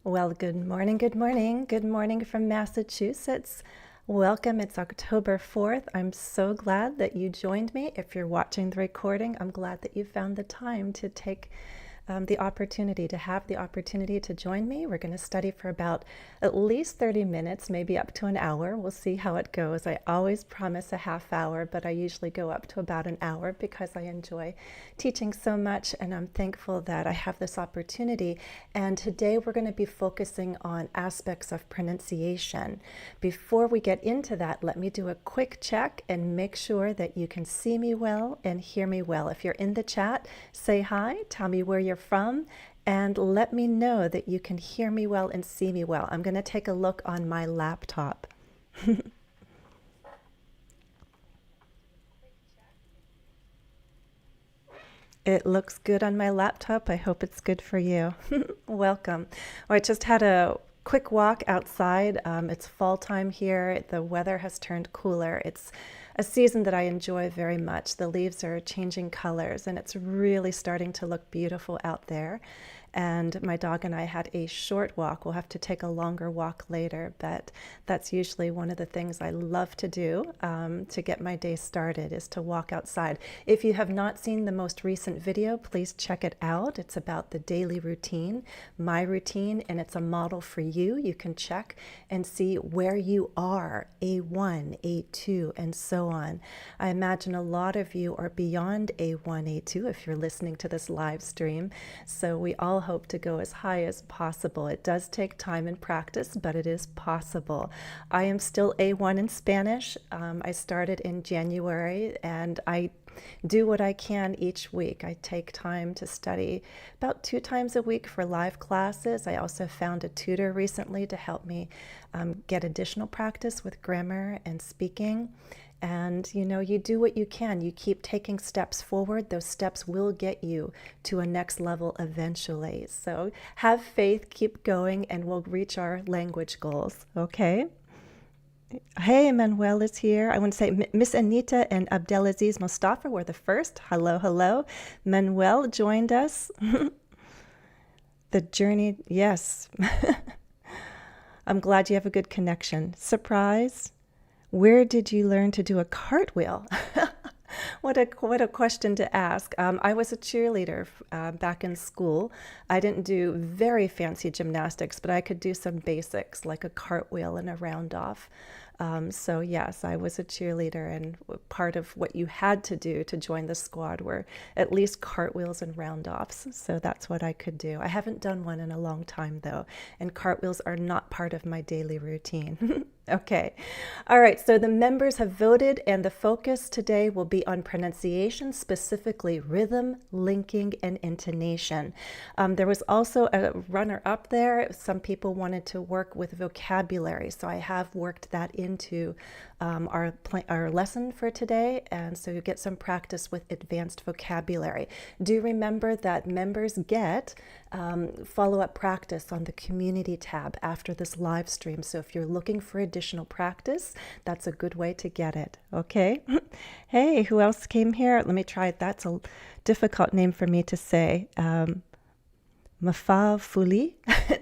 Well, good morning from Massachusetts. Welcome. It's October 4th. I'm so glad that you joined me. If you're watching the recording, I'm glad that you found the time to take the opportunity to join me. We're going to study for about at least 30 minutes, maybe up to an hour. We'll see how it goes. I always promise a half hour, but I usually go up to about an hour because I enjoy teaching so much, and I'm thankful that I have this opportunity. And today we're going to be focusing on aspects of pronunciation. Before we get into that, let me do a quick check and make sure that you can see me well and hear me well. If you're in the chat, say hi, tell me where you're from, and let me know that you can hear me well and see me well. I'm going to take a look on my laptop. It looks good on my laptop. I hope it's good for you. Welcome. Well, I just had a quick walk outside. It's fall time here. The weather has turned cooler. It's a season that I enjoy very much. The leaves are changing colors and it's really starting to look beautiful out there. And my dog and I had a short walk. We'll have to take a longer walk later, but that's usually one of the things I love to do to get my day started, is to walk outside. If you have not seen the most recent video, please check it out. It's about the daily routine, my routine, and it's a model for you. You can check and see where you are, A1, A2, and so on. I imagine a lot of you are beyond A1, A2 if you're listening to this live stream. So we all hope to go as high as possible. It does take time and practice, but it is possible. I am still A1 in Spanish. I started in January, and I do what I can each week. I take time to study about 2 times a week for live classes. I also found a tutor recently to help me get additional practice with grammar and speaking. And you do what you can. You keep taking steps forward. Those steps will get you to a next level eventually. So have faith, keep going, and we'll reach our language goals. Okay? Hey, Manuel is here. I want to say Miss Anita and Abdelaziz Mustafa were the first. Hello, hello. Manuel joined us. The journey, yes. I'm glad you have a good connection. Surprise. Where did you learn to do a cartwheel? What a question to ask. I was a cheerleader back in school. I didn't do very fancy gymnastics, but I could do some basics like a cartwheel and a round off. So yes, I was a cheerleader, and part of what you had to do to join the squad were at least cartwheels and round offs. So that's what I could do. I haven't done one in a long time though, and cartwheels are not part of my daily routine. Okay. All right. So the members have voted, and the focus today will be on pronunciation, specifically rhythm, linking, and intonation. There was also a runner up there. Some people wanted to work with vocabulary, so I have worked that into our lesson for today, and so you get some practice with advanced vocabulary. Do remember that members get follow-up practice on the community tab after this live stream. So if you're looking for additional practice, that's a good way to get it. Okay. Hey, who else came here? Let me try it. That's a difficult name for me to say. Mafa Fuli.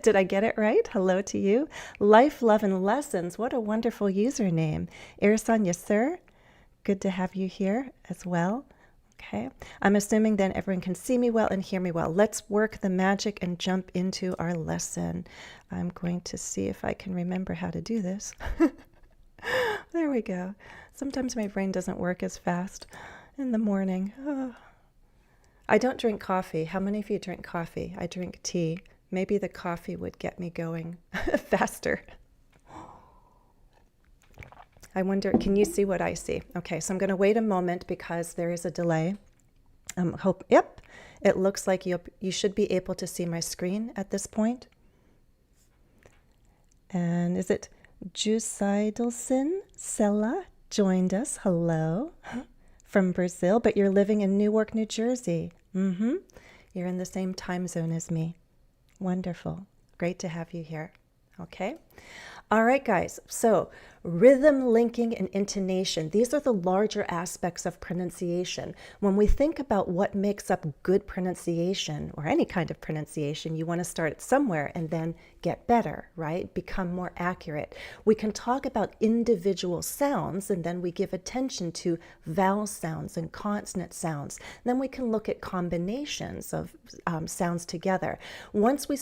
Did I get it right? Hello to you. Life, Love, and Lessons. What a wonderful username. Irsan, yes, sir. Good to have you here as well. Okay. I'm assuming then everyone can see me well and hear me well. Let's work the magic and jump into our lesson. I'm going to see if I can remember how to do this. There we go. Sometimes my brain doesn't work as fast in the morning. Oh. I don't drink coffee. How many of you drink coffee? I drink tea. Maybe the coffee would get me going faster. I wonder, can you see what I see? Okay, so I'm going to wait a moment because there is a delay. Yep, it looks like you should be able to see my screen at this point. And is it Jusaidelson Sella joined us? Hello. From Brazil, but you're living in Newark, New Jersey. You're in the same time zone as me. Wonderful. Great to have you here. Okay. All right, guys. So Rhythm, linking, and intonation. These are the larger aspects of pronunciation. When we think about what makes up good pronunciation, or any kind of pronunciation, you want to start somewhere and then get better, right? Become more accurate. We can talk about individual sounds, and then we give attention to vowel sounds and consonant sounds. Then we can look at combinations of sounds together. Once we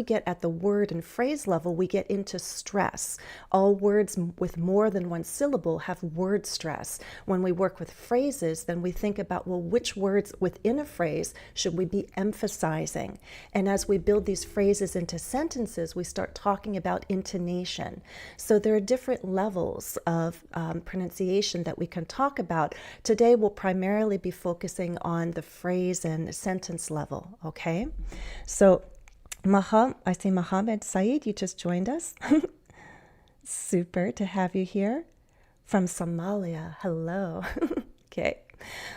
get at the word and phrase level, we get into stress. All words with more than one syllable have word stress. When we work with phrases, then we think about, well, which words within a phrase should we be emphasizing? And as we build these phrases into sentences, we start talking about intonation. So there are different levels of pronunciation that we can talk about. Today, we'll primarily be focusing on the phrase and sentence level, okay? So, I see Mohammed Saeed, you just joined us. Super to have you here from Somalia. Hello. Okay.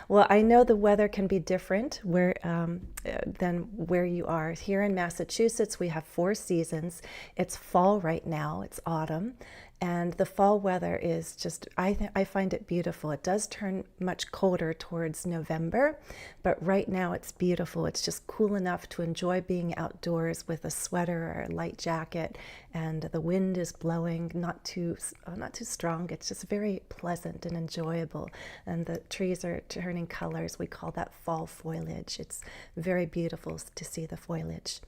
Well, I know the weather can be different than where you are. Here in Massachusetts, we have 4 seasons. It's fall right now. It's autumn. And the fall weather is just, I find it beautiful. It does turn much colder towards November, but right now it's beautiful. It's just cool enough to enjoy being outdoors with a sweater or a light jacket, and the wind is blowing, not too strong. It's just very pleasant and enjoyable. And the trees are turning colors. We call that fall foliage. It's very beautiful to see the foliage.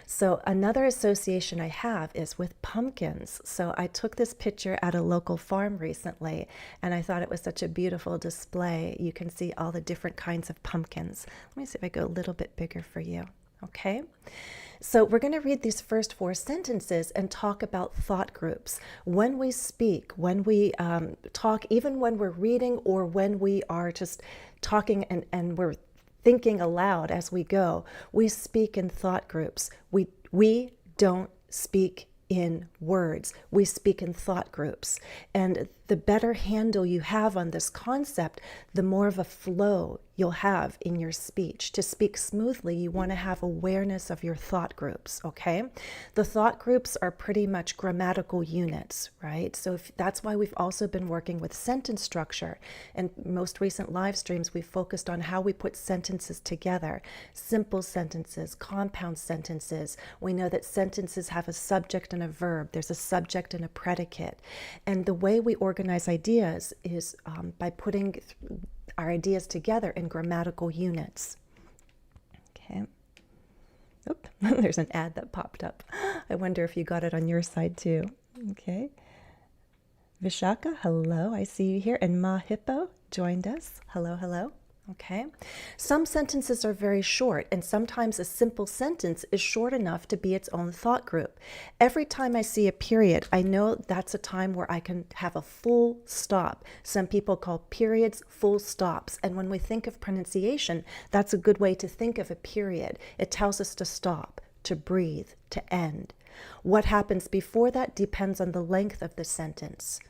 So another association I have is with pumpkins. So I took this picture at a local farm recently, and I thought it was such a beautiful display. You can see all the different kinds of pumpkins. Let me see if I go a little bit bigger for you. Okay, so we're going to read these first 4 sentences and talk about thought groups. When we speak, when we talk, even when we're reading or when we are just talking and we're thinking aloud as we go, we speak in thought groups. We don't speak in words. We speak in thought groups. And the better handle you have on this concept, the more of a flow you'll have in your speech. To speak smoothly, you want to have awareness of your thought groups, okay? The thought groups are pretty much grammatical units, right? So that's why we've also been working with sentence structure. And most recent live streams, we focused on how we put sentences together. Simple sentences, compound sentences. We know that sentences have a subject and a verb. There's a subject and a predicate. And the way we organize ideas is by putting our ideas together in grammatical units. Okay. Oop, there's an ad that popped up. I wonder if you got it on your side too. Okay. Vishaka, hello, I see you here. And Ma Hippo joined us. Hello, hello. Okay. Some sentences are very short, and sometimes a simple sentence is short enough to be its own thought group. Every time I see a period, I know that's a time where I can have a full stop. Some people call periods full stops, and when we think of pronunciation, that's a good way to think of a period. It tells us to stop, to breathe, to end. What happens before that depends on the length of the sentence.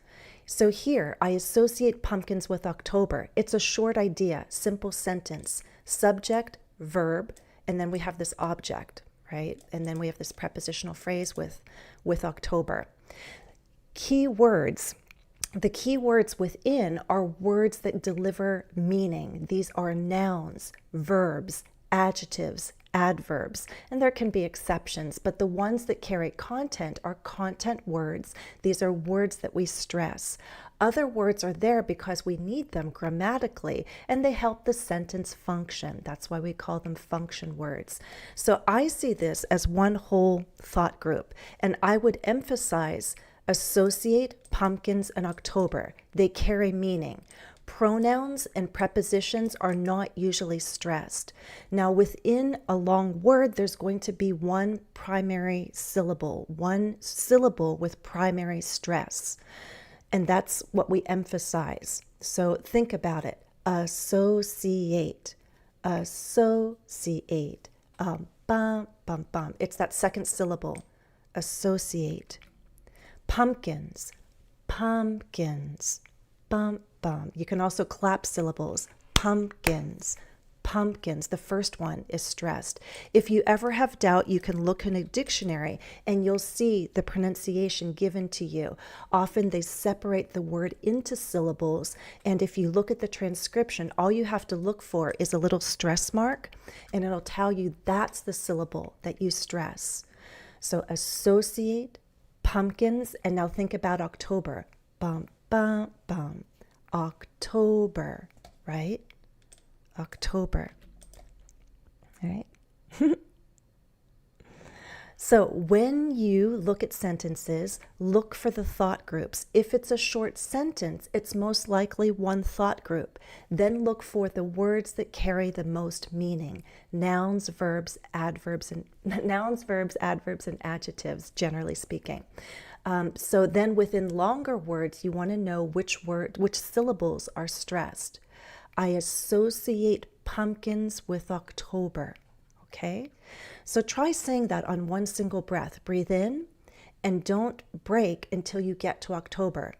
So here, I associate pumpkins with October. It's a short idea, simple sentence, subject, verb, and then we have this object, right? And then we have this prepositional phrase with October. Key words. The key words within are words that deliver meaning. These are nouns, verbs, adjectives, adverbs, and there can be exceptions, but the ones that carry content are content words. These are words that we stress. Other words are there because we need them grammatically, and they help the sentence function. That's why we call them function words. So I see this as one whole thought group, and I would emphasize associate pumpkins and October. They carry meaning. Pronouns and prepositions are not usually stressed. Now, within a long word, there's going to be one syllable with primary stress. And that's what we emphasize. So think about it. Associate. Associate. Bum, bum, bum. It's that second syllable. Associate. Pumpkins. Pumpkins. Bum, bum. You can also clap syllables. Pumpkins. pumpkins, the first one is stressed. If you ever have doubt, you can look in a dictionary and you'll see the pronunciation given to you. Often they separate the word into syllables, and if you look at the transcription, all you have to look for is a little stress mark, and it'll tell you that's the syllable that you stress. So associate pumpkins, and now think about October. Bum, bum, bum. October, right? October. All right. So when you look at sentences, look for the thought groups. If it's a short sentence, it's most likely one thought group. Then look for the words that carry the most meaning. Nouns, verbs, adverbs, and adjectives, generally speaking. So then within longer words, you want to know which syllables are stressed. I associate pumpkins with October. Okay? So try saying that on one single breath. Breathe in and don't break until you get to October.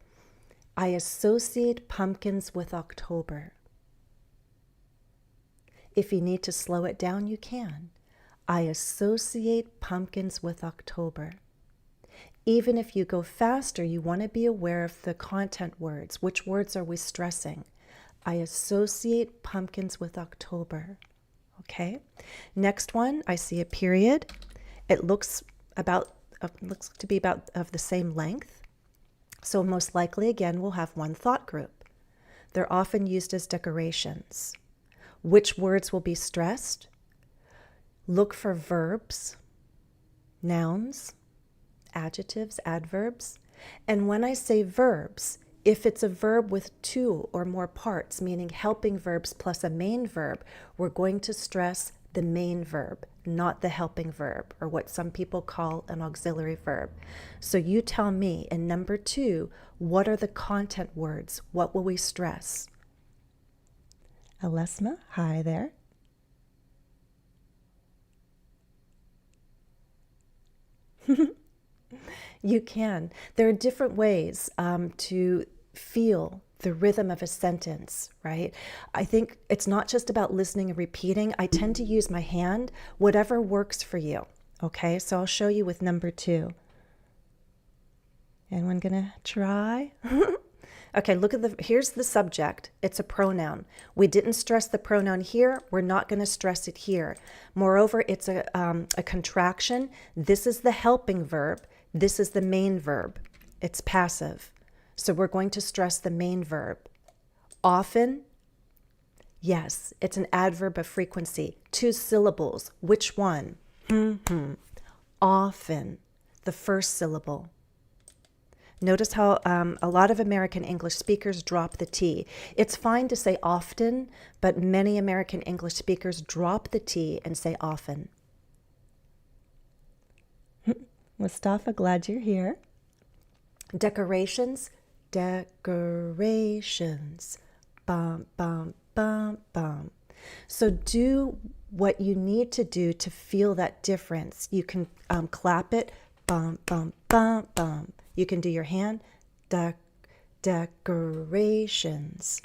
I associate pumpkins with October. If you need to slow it down, you can. I associate pumpkins with October. Even if you go faster, you want to be aware of the content words. Which words are we stressing? I associate pumpkins with October. Okay. Next one, I see a period. It looks to be about of the same length. So most likely, again, we'll have one thought group. They're often used as decorations. Which words will be stressed? Look for verbs, nouns, adjectives, adverbs. And when I say verbs, if it's a verb with two or more parts, meaning helping verbs plus a main verb, we're going to stress the main verb, not the helping verb, or what some people call an auxiliary verb. So you tell me in number 2, what are the content words? What will we stress? Alesma, hi there. You can. There are different ways to feel the rhythm of a sentence, right? I think it's not just about listening and repeating. I tend to use my hand, whatever works for you. Okay, so I'll show you with number 2. Anyone gonna try? Okay, here's the subject. It's a pronoun. We didn't stress the pronoun here. We're not going to stress it here. Moreover, it's a contraction. This is the helping verb. This is the main verb. It's passive. So we're going to stress the main verb. Often, yes, it's an adverb of frequency. 2 syllables. Which one? Often, the first syllable. Notice how a lot of American English speakers drop the T. It's fine to say often, but many American English speakers drop the T and say often. Mustafa, glad you're here. Decorations, decorations. Bum, bum, bum, bum. So do what you need to do to feel that difference. You can clap it, bum, bum, bum, bum. You can do your hand, decorations.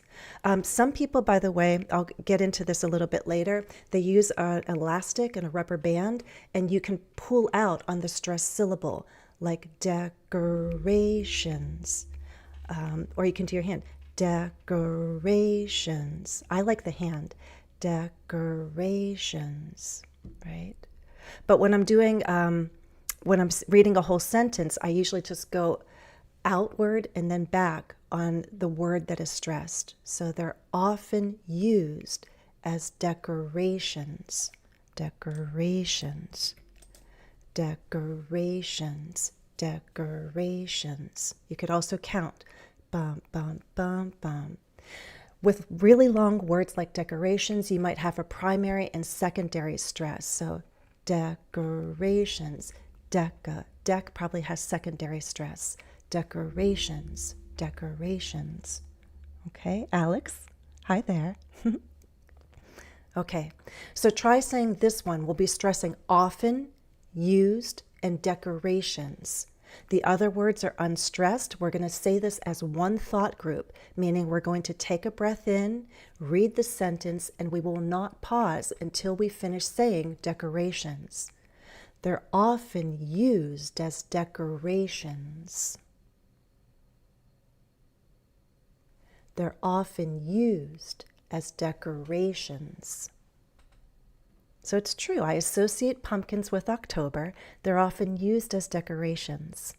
Some people, by the way, I'll get into this a little bit later, they use an elastic and a rubber band, and you can pull out on the stressed syllable, like decorations. Or you can do your hand, decorations. I like the hand, decorations, right? But when I'm doing... when I'm reading a whole sentence, I usually just go outward and then back on the word that is stressed. So they're often used as decorations, decorations, decorations, decorations. You could also count, bum, bum, bum, bum. With really long words like decorations, you might have a primary and secondary stress. So decorations. Dec probably has secondary stress. Decorations, decorations. Okay, Alex, hi there. Okay, so try saying this one. We'll be stressing often, used, and decorations. The other words are unstressed. We're going to say this as one thought group, meaning we're going to take a breath in, read the sentence, and we will not pause until we finish saying decorations. They're often used as decorations. They're often used as decorations. So it's true, I associate pumpkins with October. They're often used as decorations.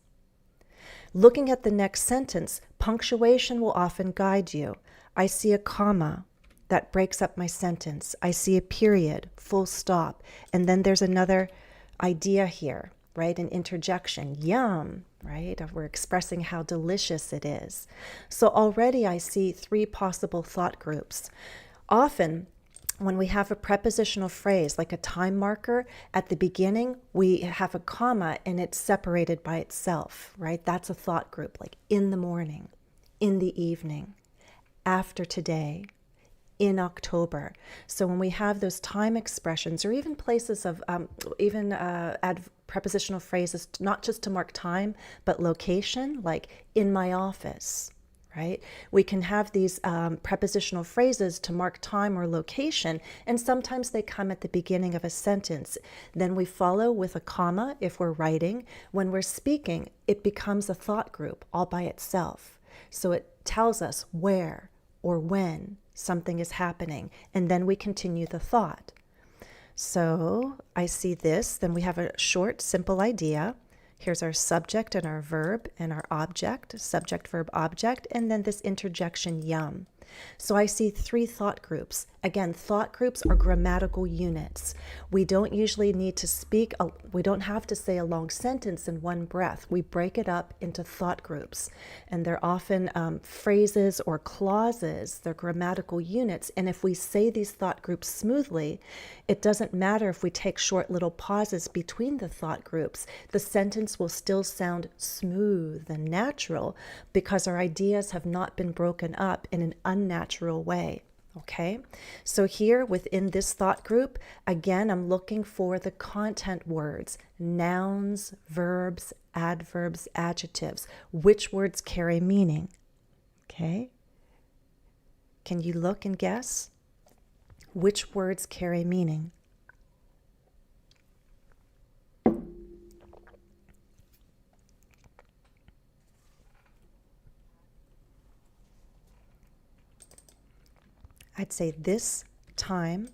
Looking at the next sentence, punctuation will often guide you. I see a comma that breaks up my sentence. I see a period, full stop, and then there's another idea here, right? An interjection, yum, right? We're expressing how delicious it is. So already I see 3 possible thought groups. Often, when we have a prepositional phrase like a time marker, at the beginning we have a comma and it's separated by itself, right? That's a thought group, like in the morning, in the evening, after today, in October. So when we have those time expressions, or even places of, add prepositional phrases, not just to mark time, but location, like in my office, right? We can have these prepositional phrases to mark time or location, and sometimes they come at the beginning of a sentence. Then we follow with a comma if we're writing. When we're speaking, it becomes a thought group all by itself. So it tells us where or when something is happening, and then we continue the thought. So I see this, then we have a short, simple idea. Here's our subject and our verb and our object, subject, verb, object, and then this interjection, yum. So I see 3 thought groups. Again, thought groups are grammatical units. We don't usually need to speak, we don't have to say a long sentence in one breath. We break it up into thought groups. And they're often phrases or clauses. They're grammatical units. And if we say these thought groups smoothly, it doesn't matter if we take short little pauses between the thought groups. The sentence will still sound smooth and natural because our ideas have not been broken up in an unnatural way. Okay, so here within this thought group, again, I'm looking for the content words, nouns, verbs, adverbs, adjectives. Which words carry meaning? Okay, can you look and guess? Which words carry meaning? I'd say this time,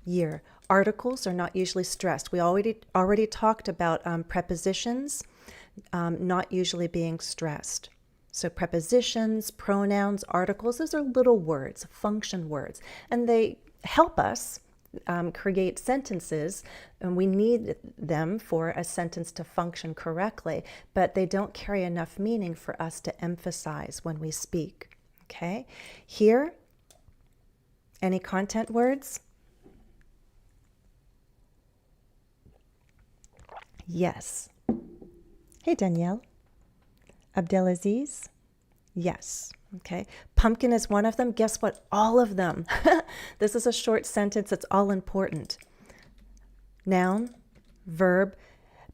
year. Articles are not usually stressed. We already talked about prepositions not usually being stressed. So prepositions, pronouns, articles, those are little words, function words, and they help us create sentences, and we need them for a sentence to function correctly, but they don't carry enough meaning for us to emphasize when we speak. Okay? Here, any content words? Yes. Hey, Danielle. Abdelaziz? Yes. Okay. Pumpkin is one of them. Guess what? All of them. This is a short sentence. It's all important. Noun, verb.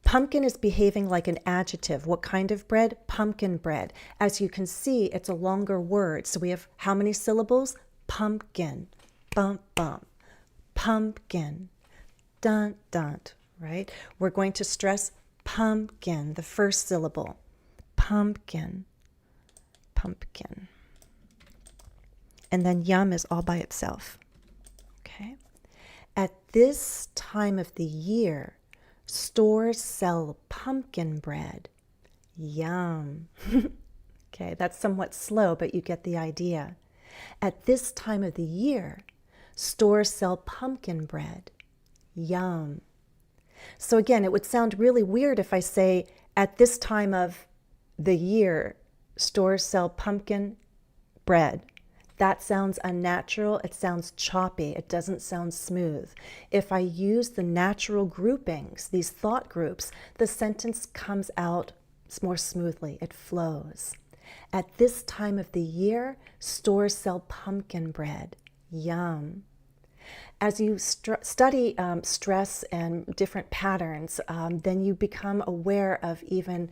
Pumpkin is behaving like an adjective. What kind of bread? Pumpkin bread. As you can see, it's a longer word. So we have how many syllables? Pumpkin, bump, bump, pumpkin, dun, dun, right? We're going to stress pumpkin, the first syllable, pumpkin, pumpkin. And then yum is all by itself, okay? At this time of the year, stores sell pumpkin bread. Yum. Okay, that's somewhat slow, but you get the idea. At this time of the year, stores sell pumpkin bread. Yum. So again, it would sound really weird if I say, at this time of the year, stores sell pumpkin bread. That sounds unnatural. It sounds choppy. It doesn't sound smooth. If I use the natural groupings, these thought groups, the sentence comes out more smoothly. It flows. At this time of the year, stores sell pumpkin bread. Yum. As you study stress and different patterns, then you become aware of even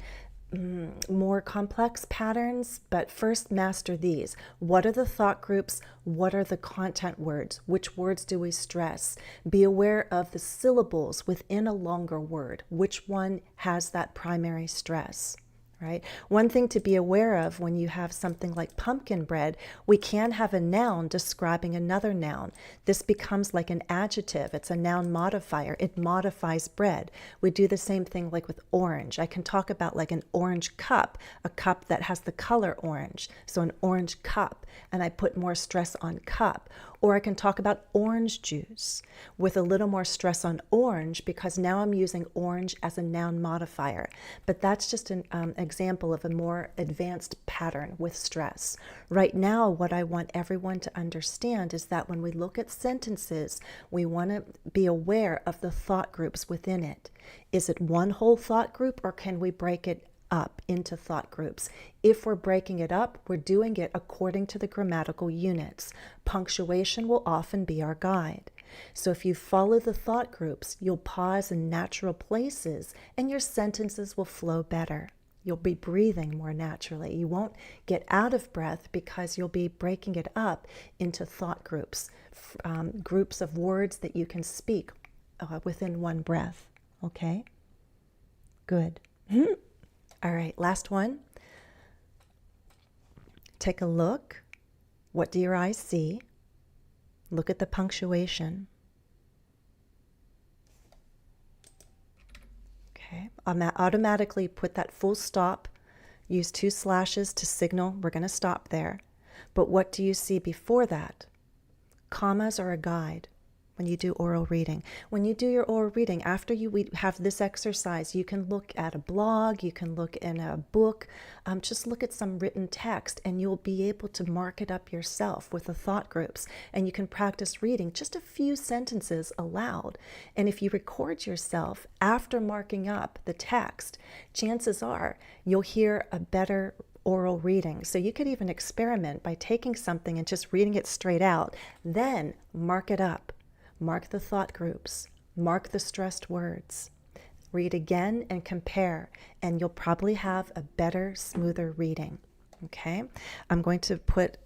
more complex patterns, but first master these. What are the thought groups? What are the content words? Which words do we stress? Be aware of the syllables within a longer word. Which one has that primary stress? Right? One thing to be aware of when you have something like pumpkin bread, we can have a noun describing another noun. This becomes like an adjective. It's a noun modifier. It modifies bread. We do the same thing like with orange. I can talk about like an orange cup, a cup that has the color orange. So an orange cup, and I put more stress on cup. Or I can talk about orange juice with a little more stress on orange because now I'm using orange as a noun modifier. But that's just an example of a more advanced pattern with stress. Right now, what I want everyone to understand is that when we look at sentences, we want to be aware of the thought groups within it. Is it one whole thought group, or can we break it up into thought groups? If we're breaking it up, we're doing it according to the grammatical units. Punctuation will often be our guide. So if you follow the thought groups, you'll pause in natural places and your sentences will flow better. You'll be breathing more naturally. You won't get out of breath because you'll be breaking it up into thought groups, groups of words that you can speak within one breath. Okay? Good. All right, last one. Take a look. What do your eyes see? Look at the punctuation. Okay, automatically put that full stop. Use 2 slashes to signal we're going to stop there. But what do you see before that? Commas are a guide. When you do oral reading. When you do your oral reading, after you have this exercise, you can look at a blog, you can look in a book, just look at some written text and you'll be able to mark it up yourself with the thought groups. And you can practice reading just a few sentences aloud. And if you record yourself after marking up the text, chances are you'll hear a better oral reading. So you could even experiment by taking something and just reading it straight out, then mark it up. Mark the thought groups, mark the stressed words, read again and compare, and you'll probably have a better, smoother reading. Okay? I'm going to put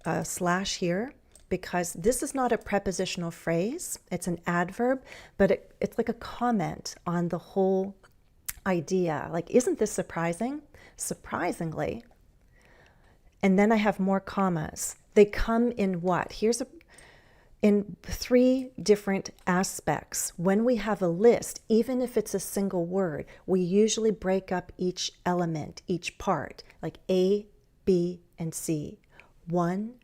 a slash here because this is not a prepositional phrase. It's an adverb, but it's like a comment on the whole idea. Like, isn't this surprising? Surprisingly. And then I have more commas. They come in what? In 3 different aspects. When we have a list, even if it's a single word, we usually break up each element, each part, like A, B, and C. 1,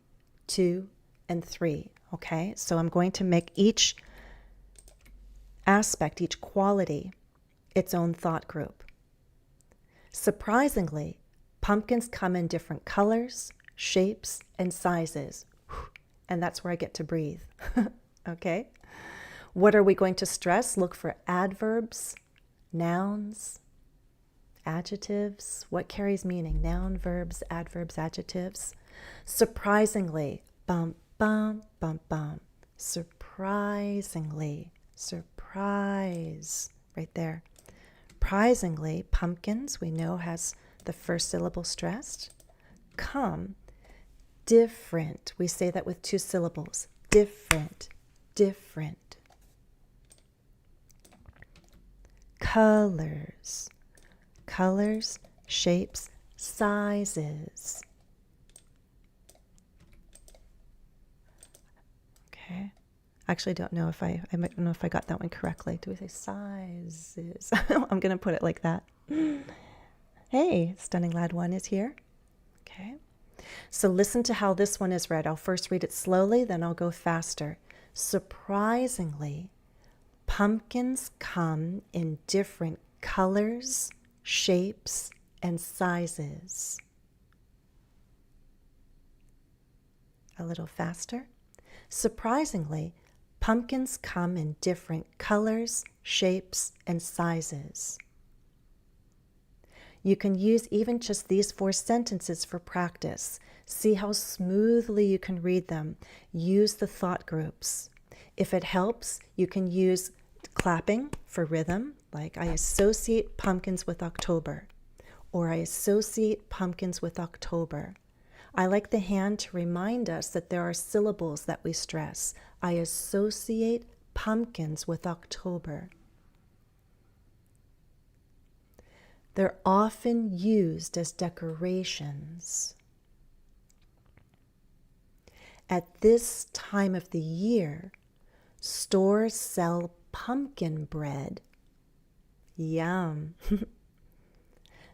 2, and 3. Okay, so I'm going to make each aspect, each quality, its own thought group. Surprisingly, pumpkins come in different colors, shapes, and sizes. And that's where I get to breathe. Okay? What are we going to stress? Look for adverbs, nouns, adjectives. What carries meaning? Noun, verbs, adverbs, adjectives. Surprisingly, bum, bum, bum, bum. Surprisingly, surprise, right there. Surprisingly, pumpkins, we know, has the first syllable stressed. Come. Different. We say that with 2 syllables. Different, different. Colors, colors, shapes, sizes. Okay. I actually don't know if I don't know if I got that one correctly. Do we say sizes? I'm going to put it like that. Hey, Stunning Lad 1 is here. Okay. So listen to how this one is read. I'll first read it slowly, then I'll go faster. Surprisingly, pumpkins come in different colors, shapes, and sizes. A little faster. Surprisingly, pumpkins come in different colors, shapes, and sizes. You can use even just these 4 sentences for practice. See how smoothly you can read them. Use the thought groups. If it helps, you can use clapping for rhythm, like I associate pumpkins with October, or I associate pumpkins with October. I like the hand to remind us that there are syllables that we stress. I associate pumpkins with October. They're often used as decorations. At this time of the year, stores sell pumpkin bread. Yum.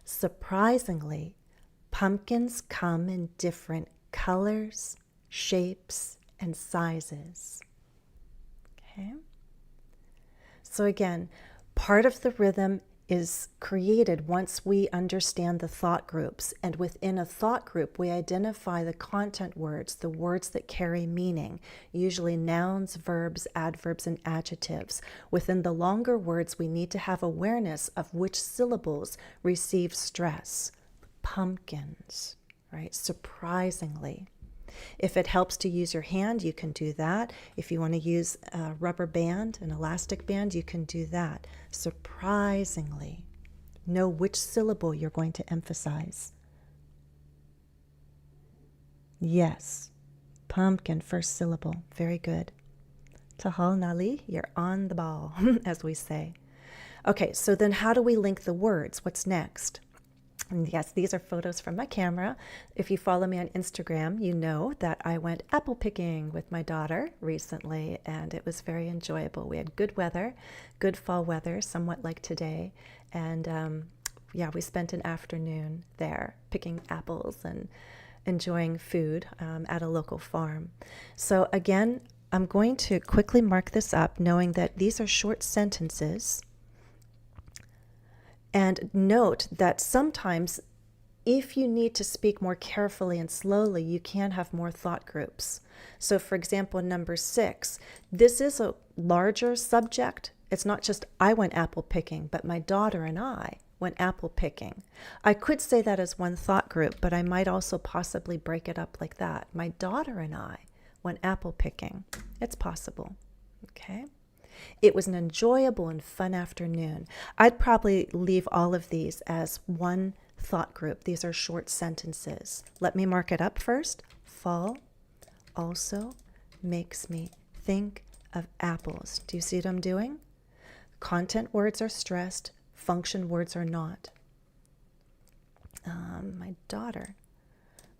Surprisingly, pumpkins come in different colors, shapes, and sizes. Okay? So again, part of the rhythm is created once we understand the thought groups. And within a thought group, we identify the content words, the words that carry meaning, usually nouns, verbs, adverbs, and adjectives. Within the longer words, we need to have awareness of which syllables receive stress. Pumpkins, right? Surprisingly. If it helps to use your hand, you can do that. If you want to use a rubber band, an elastic band, you can do that. Surprisingly. Know which syllable you're going to emphasize. Yes. Pumpkin, first syllable. Very good. Tahal Nali, you're on the ball, as we say. Okay, so then how do we link the words? What's next? And yes, these are photos from my camera. If you follow me on Instagram, you know that I went apple picking with my daughter recently, and it was very enjoyable. We had good weather, good fall weather, somewhat like today. And yeah, we spent an afternoon there picking apples and enjoying food at a local farm. So again, I'm going to quickly mark this up, knowing that these are short sentences. And note that sometimes if you need to speak more carefully and slowly, you can have more thought groups. So for example, number 6, this is a larger subject. It's not just I went apple picking, but my daughter and I went apple picking. I could say that as one thought group, but I might also possibly break it up like that. My daughter and I went apple picking. It's possible. Okay? It was an enjoyable and fun afternoon. I'd probably leave all of these as one thought group. These are short sentences. Let me mark it up first. Fall also makes me think of apples. Do you see what I'm doing? Content words are stressed. Function words are not. My daughter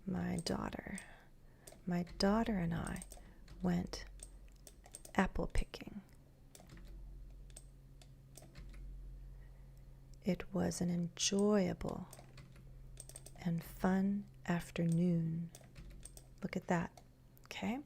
and I went apple picking. It was an enjoyable and fun afternoon. Look at that. Okay?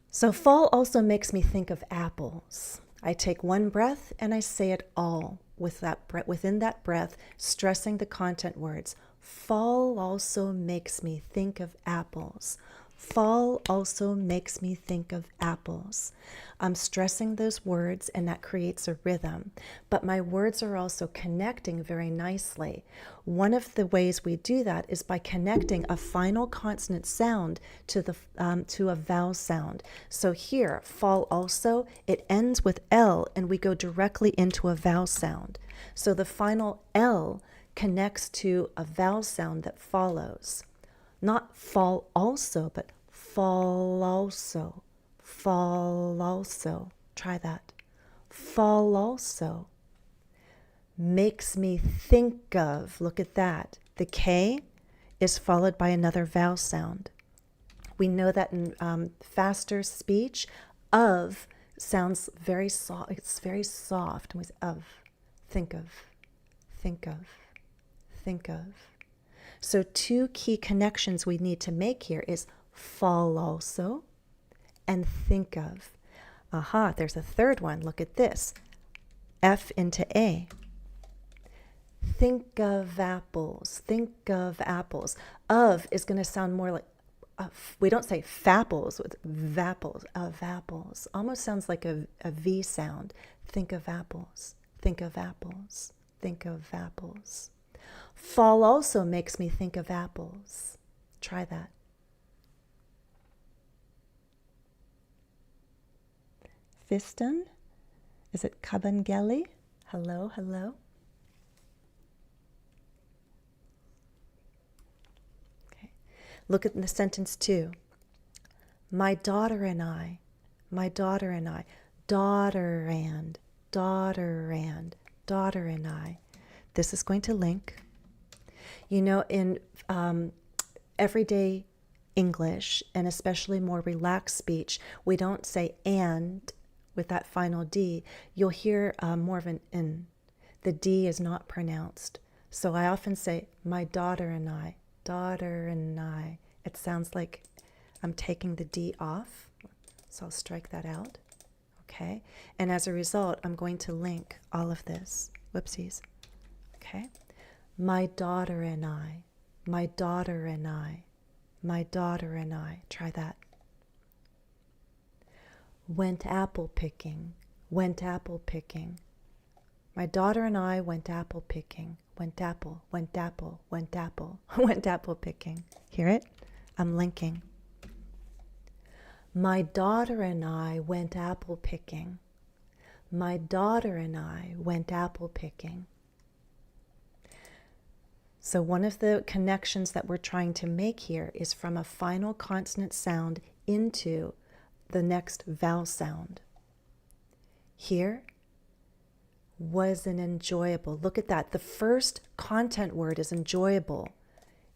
So fall also makes me think of apples. I take one breath and I say it all within that breath, stressing the content words. Fall also makes me think of apples. Fall also makes me think of apples. I'm stressing those words and that creates a rhythm, but my words are also connecting very nicely. One of the ways we do that is by connecting a final consonant sound to a vowel sound. So here, fall also, it ends with L and we go directly into a vowel sound. So the final L connects to a vowel sound that follows. Not fall also, but fall also. Fall also. Try that. Fall also. Makes me think of. Look at that. The K is followed by another vowel sound. We know that in faster speech, of sounds very soft. It's very soft. Of. Think of. Think of. Think of. So 2 key connections we need to make here is fall also and think of. Aha, there's a third one. Look at this. F into A. Think of apples. Think of apples. Of is going to sound more like, we don't say fapples, with vapples, of apples. Almost sounds like a V sound. Think of apples. Think of apples. Think of apples. Fall also makes me think of apples. Try that. Fiston Is it Kabangeli? Hello, hello. Okay. Look at the sentence 2. My daughter and I, my daughter and I, daughter and, daughter and, daughter and I. This is going to link. You know, in everyday English, and especially more relaxed speech, we don't say and with that final D. You'll hear more of an N. The D is not pronounced. So I often say, my daughter and I, daughter and I. It sounds like I'm taking the D off. So I'll strike that out. Okay. And as a result, I'm going to link all of this. Whoopsies. Okay. My daughter and I, my daughter and I, my daughter and I. Try that. Went apple picking, went apple picking. My daughter and I went apple picking. Went apple, went apple, went apple, went apple picking. Hear it? I'm linking. My daughter and I went apple picking. My daughter and I went apple picking. So one of the connections that we're trying to make here is from a final consonant sound into the next vowel sound. Here was an enjoyable. Look at that. The first content word is enjoyable.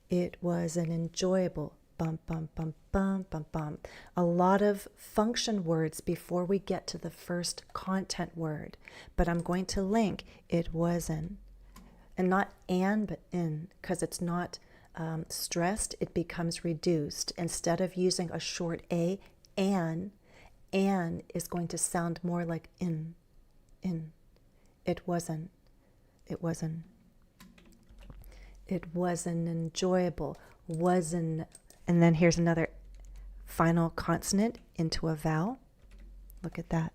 It was an enjoyable. Bum, bum, bum, bum, bum, bum. A lot of function words before we get to the first content word. But I'm going to link it was an. And not and, but in, because it's not stressed, it becomes reduced. Instead of using a short A, an is going to sound more like in. It wasn't. It wasn't. It wasn't enjoyable. Wasn't. And then here's another final consonant into a vowel. Look at that.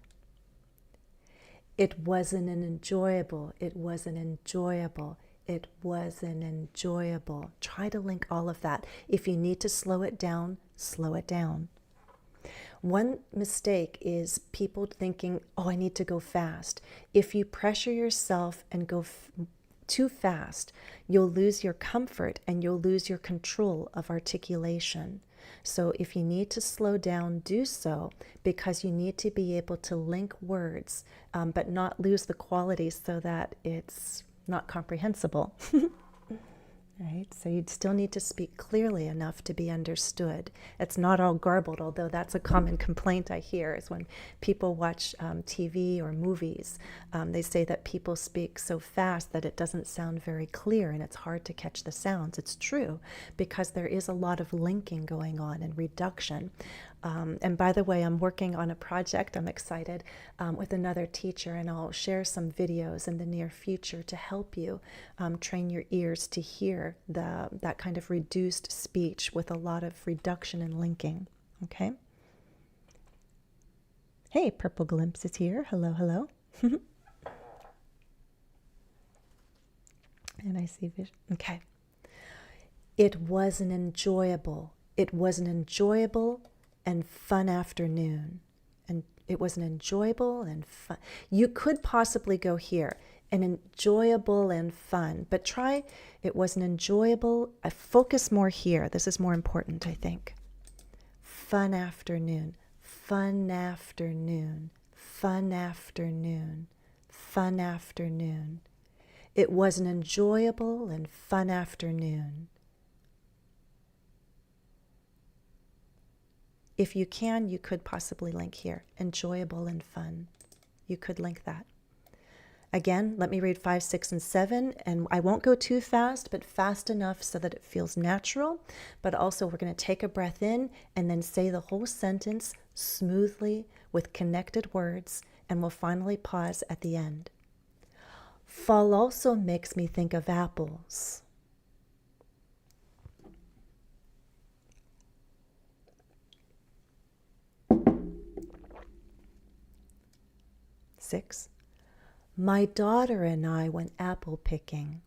It wasn't an enjoyable. It wasn't enjoyable. It wasn't enjoyable. Try to link all of that. If you need to slow it down, slow it down. One mistake is people thinking, oh, I need to go fast. If you pressure yourself and go too fast, you'll lose your comfort and you'll lose your control of articulation. So if you need to slow down, do so, because you need to be able to link words, but not lose the quality so that it's not comprehensible. Right? So you'd still need to speak clearly enough to be understood. It's not all garbled, although that's a common complaint I hear is when people watch TV or movies. They say that people speak so fast that it doesn't sound very clear and it's hard to catch the sounds. It's true, because there is a lot of linking going on and reduction. And by the way, I'm working on a project, I'm excited, with another teacher, and I'll share some videos in the near future to help you train your ears to hear that kind of reduced speech with a lot of reduction and linking. Okay? Hey, Purple Glimpse is here. Hello, hello. And I see vision. Okay. It was an enjoyable. It was an enjoyable and fun afternoon. And it was an enjoyable and fun. You could possibly go here, an enjoyable and fun, but try it was an enjoyable. I focus more here. This is more important, I think. Fun afternoon, fun afternoon, fun afternoon, fun afternoon. It was an enjoyable and fun afternoon. If you can, you could possibly link here, enjoyable and fun. You could link that. Again, let me read 5, 6, and 7, and I won't go too fast, but fast enough so that it feels natural. But also we're going to take a breath in and then say the whole sentence smoothly with connected words, and we'll finally pause at the end. Fall also makes me think of apples. Six. My daughter and I went apple picking.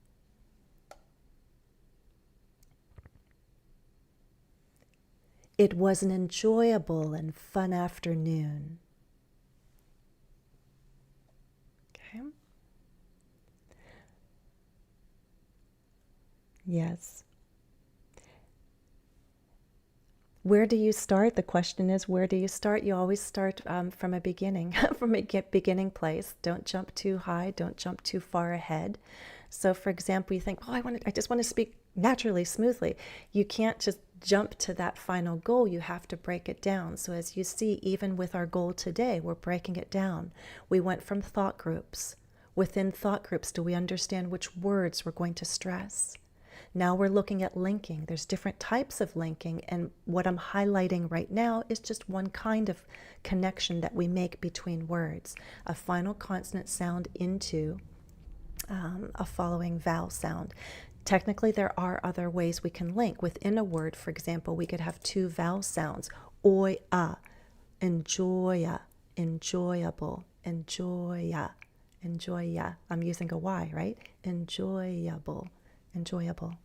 It was an enjoyable and fun afternoon. Yes. Where do you start? The question is, where do you start? You always start from a beginning, from a beginning place. Don't jump too high. Don't jump too far ahead. So, for example, you think, oh, I just want to speak naturally, smoothly. You can't just jump to that final goal. You have to break it down. So, as you see, even with our goal today, we're breaking it down. We went from thought groups. Within thought groups, do we understand which words we're going to stress? Now we're looking at linking. There's different types of linking, and what I'm highlighting right now is just one kind of connection that we make between words, a final consonant sound into a following vowel sound. Technically, there are other ways we can link. Within a word, for example, we could have two vowel sounds, oi, enjoya, enjoyable, enjoya, enjoya. I'm using a Y, right? Enjoyable, enjoyable.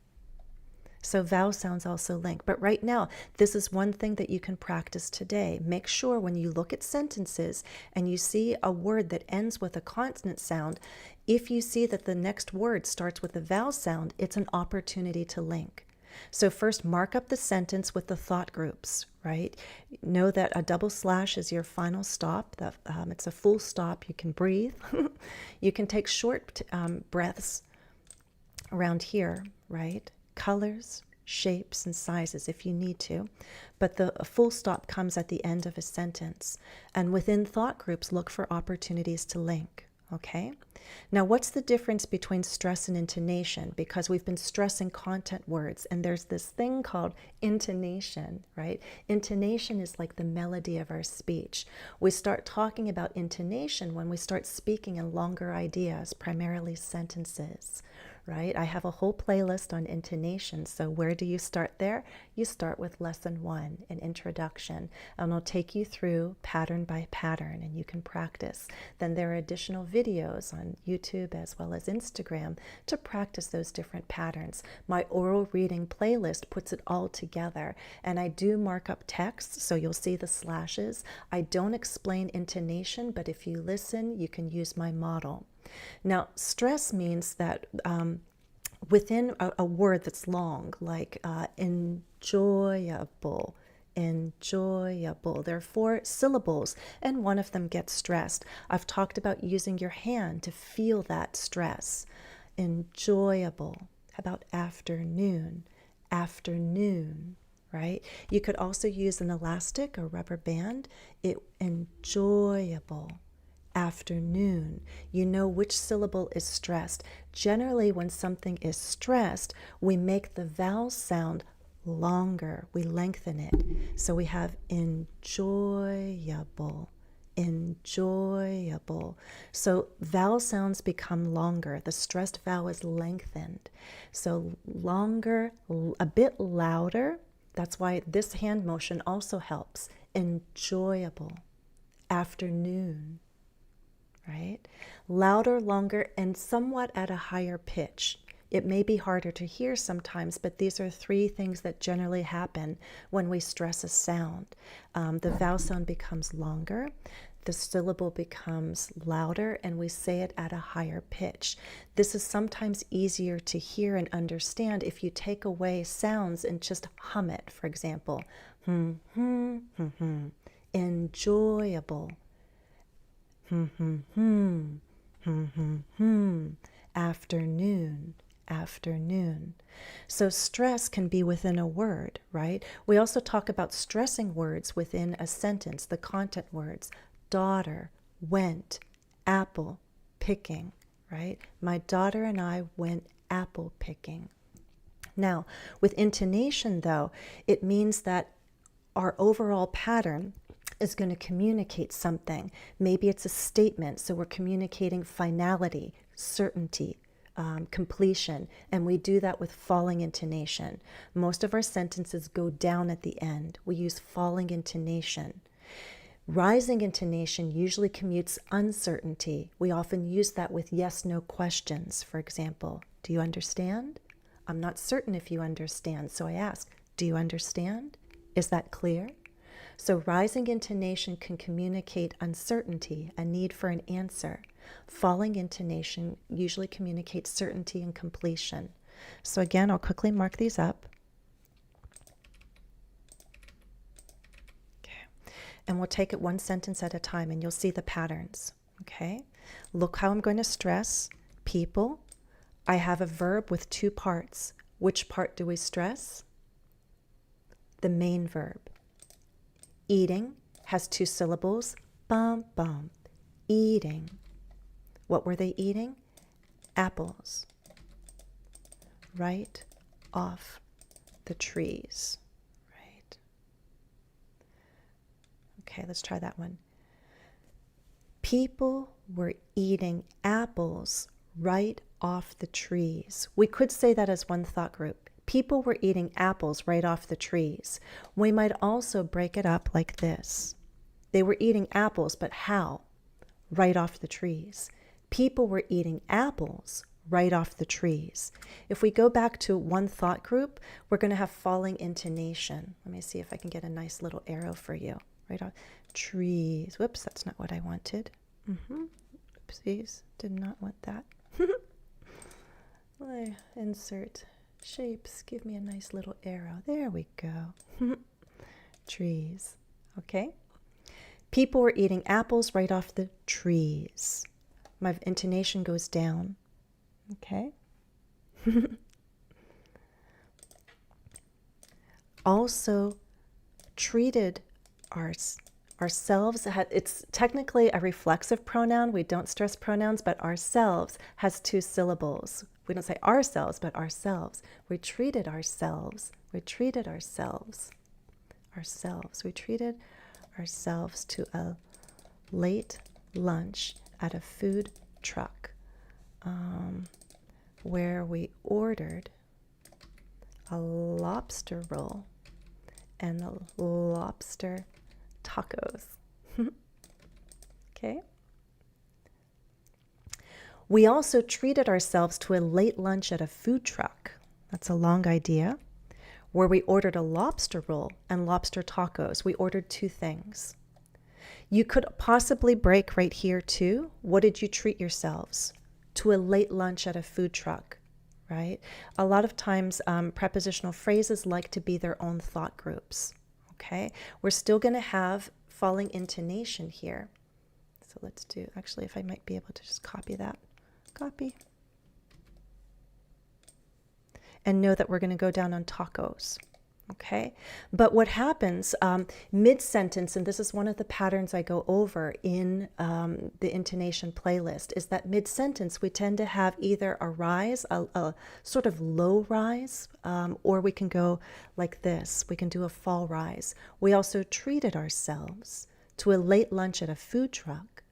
So vowel sounds also link. But right now, this is one thing that you can practice today. Make sure when you look at sentences and you see a word that ends with a consonant sound, if you see that the next word starts with a vowel sound, it's an opportunity to link. So first, mark up the sentence with the thought groups, right? Know that a double slash is your final stop. It's a full stop. You can breathe. You can take short breaths around here, right? Colors, shapes, and sizes if you need to. But the full stop comes at the end of a sentence. And within thought groups, look for opportunities to link. Okay? Now, what's the difference between stress and intonation? Because we've been stressing content words, and there's this thing called intonation, right? Intonation is like the melody of our speech. We start talking about intonation when we start speaking in longer ideas, primarily sentences, right? I have a whole playlist on intonation. So where do you start there? You start with lesson 1, an introduction, and I'll take you through pattern by pattern, and you can practice. Then there are additional videos on YouTube as well as Instagram to practice those different patterns. My oral reading playlist puts it all together, and I do mark up text, so you'll see the slashes. I don't explain intonation, but if you listen, you can use my model. Now, stress means that within a word that's long, like enjoyable, enjoyable, there are 4 syllables, and one of them gets stressed. I've talked about using your hand to feel that stress. Enjoyable. How about afternoon? Afternoon, right? You could also use an elastic or rubber band. Enjoyable. Afternoon. You know which syllable is stressed. Generally, when something is stressed, we make the vowel sound longer. We lengthen it. So we have enjoyable, enjoyable. So vowel sounds become longer. The stressed vowel is lengthened. So longer, a bit louder. That's why this hand motion also helps. Enjoyable. Afternoon. Right? Louder, longer, and somewhat at a higher pitch. It may be harder to hear sometimes, but these are 3 things that generally happen when we stress a sound. The vowel sound becomes longer, the syllable becomes louder, and we say it at a higher pitch. This is sometimes easier to hear and understand if you take away sounds and just hum it, for example. Enjoyable. Afternoon, afternoon. So stress can be within a word, right? We also talk about stressing words within a sentence, the content words. Daughter, went, apple, picking, right? My daughter and I went apple picking. Now, with intonation, though, it means that our overall pattern is going to communicate something. Maybe it's a statement, so we're communicating finality, certainty, completion, and we do that with falling intonation. Most of our sentences go down at the end. We use falling intonation. Rising intonation usually commutes uncertainty. We often use that with yes-no questions, for example. Do you understand? I'm not certain if you understand, so I ask, do you understand? Is that clear? So rising intonation can communicate uncertainty, a need for an answer. Falling intonation usually communicates certainty and completion. So again, I'll quickly mark these up. Okay. And we'll take it one sentence at a time, and you'll see the patterns. Okay. Look how I'm going to stress people. I have a verb with two parts. Which part do we stress? The main verb. Eating has two syllables. Bum, bum. Eating. What were they eating? Apples. Right off the trees. Right. Okay, let's try that one. People were eating apples right off the trees. We could say that as one thought group. People were eating apples right off the trees. We might also break it up like this. They were eating apples, but how? Right off the trees. People were eating apples right off the trees. If we go back to one thought group, we're going to have falling intonation. Let me see if I can get a nice little arrow for you. Right off trees. Whoops, that's not what I wanted. Oopsies, did not want that. Insert shapes. Give me a nice little arrow. There we go. Trees. Okay. People were eating apples right off the trees. My intonation goes down. Okay. Also treated ourselves. It's technically a reflexive pronoun. We don't stress pronouns, but ourselves has two syllables. We don't say ourselves, but ourselves. We treated ourselves. We treated ourselves. Ourselves. We treated ourselves to a late lunch at a food truck where we ordered a lobster roll and lobster tacos. Okay. We also treated ourselves to a late lunch at a food truck. That's a long idea. Where we ordered a lobster roll and lobster tacos. We ordered two things. You could possibly break right here too. What did you treat yourselves? To a late lunch at a food truck, right? A lot of times prepositional phrases like to be their own thought groups, okay? We're still going to have falling intonation here. So let's do, actually, if I might be able to just copy that. Copy. And know that we're going to go down on tacos, okay? But what happens mid-sentence, and this is one of the patterns I go over in the intonation playlist, is that mid-sentence we tend to have either a rise, a sort of low rise, or we can go like this. We can do a fall rise. We also treated ourselves to a late lunch at a food truck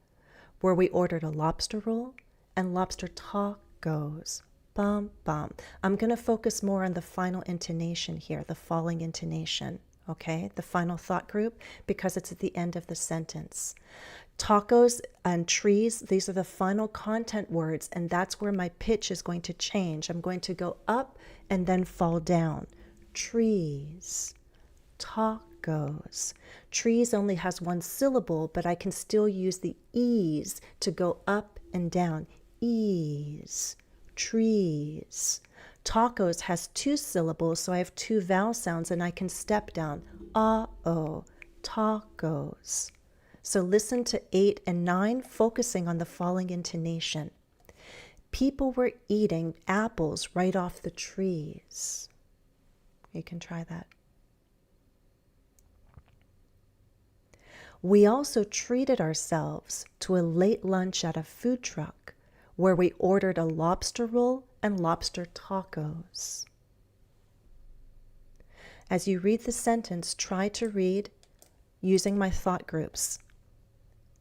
where we ordered a lobster roll and lobster tacos. Bum, bum. I'm going to focus more on the final intonation here, the falling intonation, okay? The final thought group, because it's at the end of the sentence. Tacos and trees, these are the final content words, and that's where my pitch is going to change. I'm going to go up and then fall down. Trees, tacos. Trees only has one syllable, but I can still use the ease to go up and down. Ease. Trees. Tacos has two syllables, so I have two vowel sounds and I can step down. Uh-oh, tacos. So listen to 8 and 9, focusing on the falling intonation. People were eating apples right off the trees. You can try that. We also treated ourselves to a late lunch at a food truck where we ordered a lobster roll and lobster tacos. As you read the sentence, try to read using my thought groups.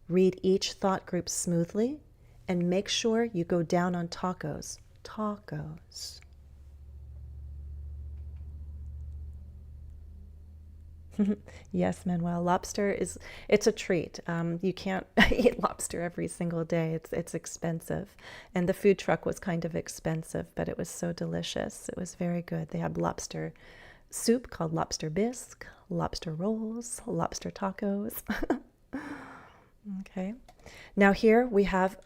Read each thought group smoothly and make sure you go down on tacos. Tacos. Yes, Manuel, lobster it's a treat. You can't eat lobster every single day. It's expensive. And the food truck was kind of expensive, but it was so delicious. It was very good. They had lobster soup called lobster bisque, lobster rolls, lobster tacos. Okay. Now here we have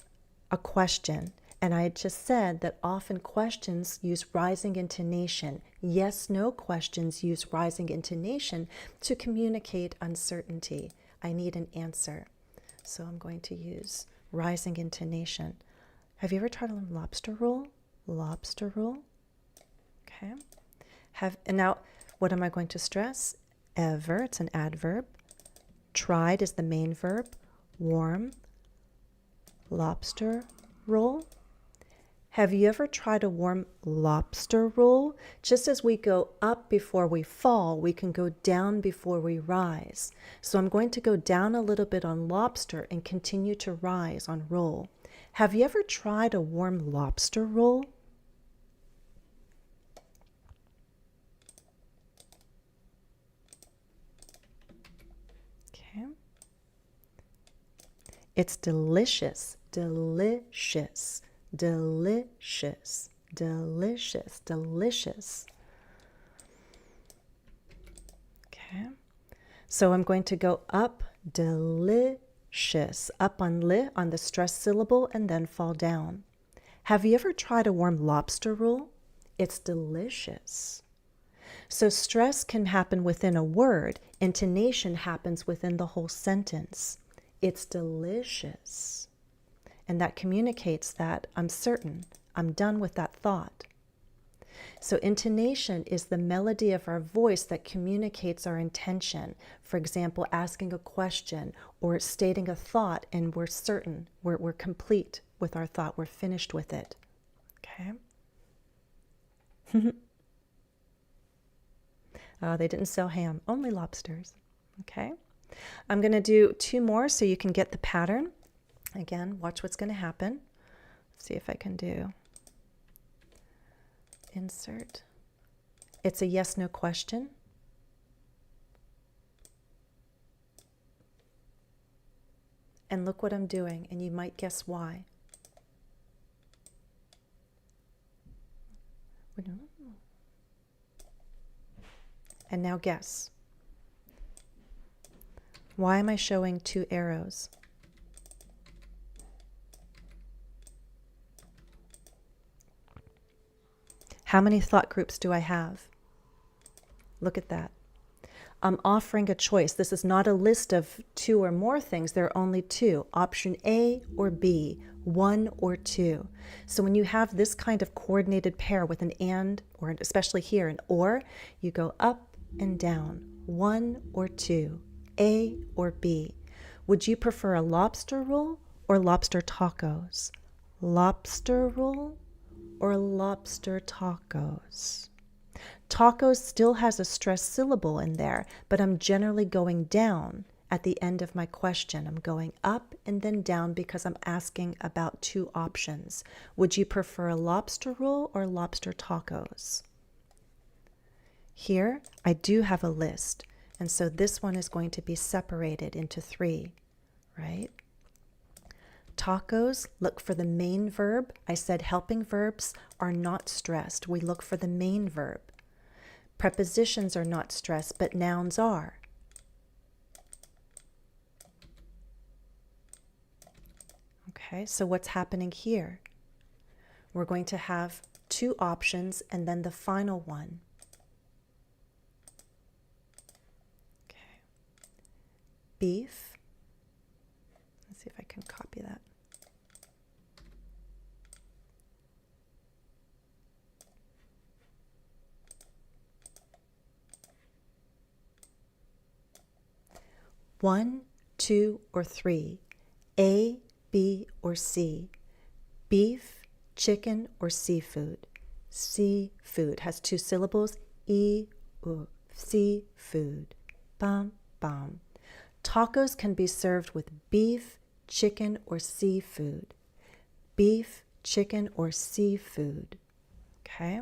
a question. And I had just said that often questions use rising intonation. Yes, no questions use rising intonation to communicate uncertainty. I need an answer. So I'm going to use rising intonation. Have you ever tried a lobster roll? Lobster roll. Okay. And now, what am I going to stress? Ever, it's an adverb. Tried is the main verb. Warm. Lobster roll. Have you ever tried a warm lobster roll? Just as we go up before we fall, we can go down before we rise. So I'm going to go down a little bit on lobster and continue to rise on roll. Have you ever tried a warm lobster roll? Okay. It's delicious, delicious. Delicious, delicious, delicious. Okay, so I'm going to go up, delicious, up on li, on the stressed syllable, and then fall down. Have you ever tried a warm lobster roll? It's delicious. So stress can happen within a word. Intonation happens within the whole sentence. It's delicious. And that communicates that I'm certain, I'm done with that thought. So intonation is the melody of our voice that communicates our intention. For example, asking a question or stating a thought, and we're certain, we're complete with our thought, we're finished with it. Okay? They didn't sell ham, only lobsters. Okay? I'm going to do 2 more so you can get the pattern. Again, watch what's going to happen. Let's see if I can do insert. It's a yes/no question. And look what I'm doing, and you might guess why. And now guess. Why am I showing 2 arrows? How many thought groups do I have? Look at that. I'm offering a choice. This is not a list of 2 or more things. There are only 2. Option A or B, 1 or 2. So when you have this kind of coordinated pair with an and, or especially here, an or, you go up and down, 1 or 2, A or B. Would you prefer a lobster roll or lobster tacos? Lobster roll or lobster tacos? Tacos still has a stressed syllable in there, but I'm generally going down at the end of my question. I'm going up and then down because I'm asking about 2 options. Would you prefer a lobster roll or lobster tacos? Here, I do have a list, and so this one is going to be separated into 3, right? Tacos, look for the main verb. I said helping verbs are not stressed. We look for the main verb. Prepositions are not stressed, but nouns are. Okay, so what's happening here? We're going to have 2 options and then the final one. Okay. Beef. Let's see if I can copy that. One, 2, or 3. A, B, or C. Beef, chicken, or seafood. Seafood has 2 syllables. E, U. Seafood. Bam, bam. Tacos can be served with beef, chicken, or seafood. Beef, chicken, or seafood. Okay,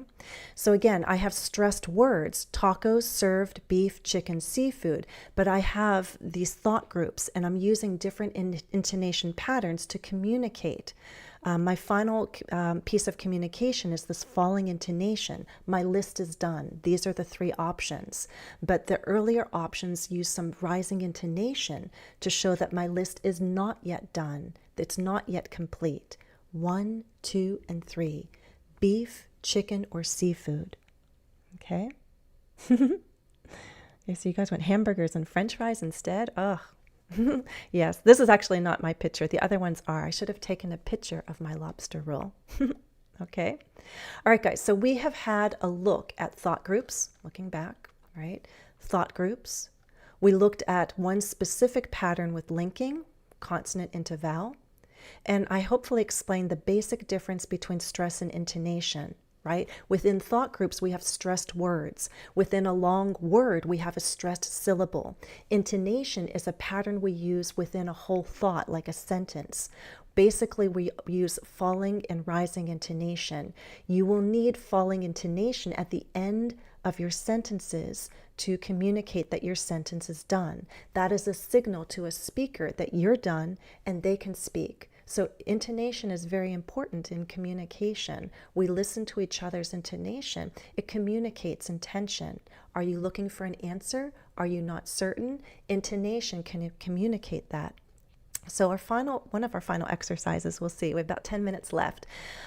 so again, I have stressed words, tacos, served, beef, chicken, seafood, but I have these thought groups and I'm using different intonation patterns to communicate. My final piece of communication is this falling intonation. My list is done. These are the 3 options, but the earlier options use some rising intonation to show that my list is not yet done. It's not yet complete. 1, 2, and 3. Beef, chicken, or seafood. Okay? Okay, so you guys went hamburgers and french fries instead? Ugh. Yes, this is actually not my picture. The other ones are. I should have taken a picture of my lobster roll. Okay? All right, guys, so we have had a look at thought groups, looking back, right? Thought groups. We looked at one specific pattern with linking, consonant into vowel. And I hopefully explained the basic difference between stress and intonation, right? Within thought groups, we have stressed words. Within a long word, we have a stressed syllable. Intonation is a pattern we use within a whole thought, like a sentence. Basically, we use falling and rising intonation. You will need falling intonation at the end of your sentences to communicate that your sentence is done. That is a signal to a speaker that you're done and they can speak. So intonation is very important in communication. We listen to each other's intonation. It communicates intention. Are you looking for an answer? Are you not certain? Intonation can communicate that. So one of our final exercises, we'll see, we have about 10 minutes left.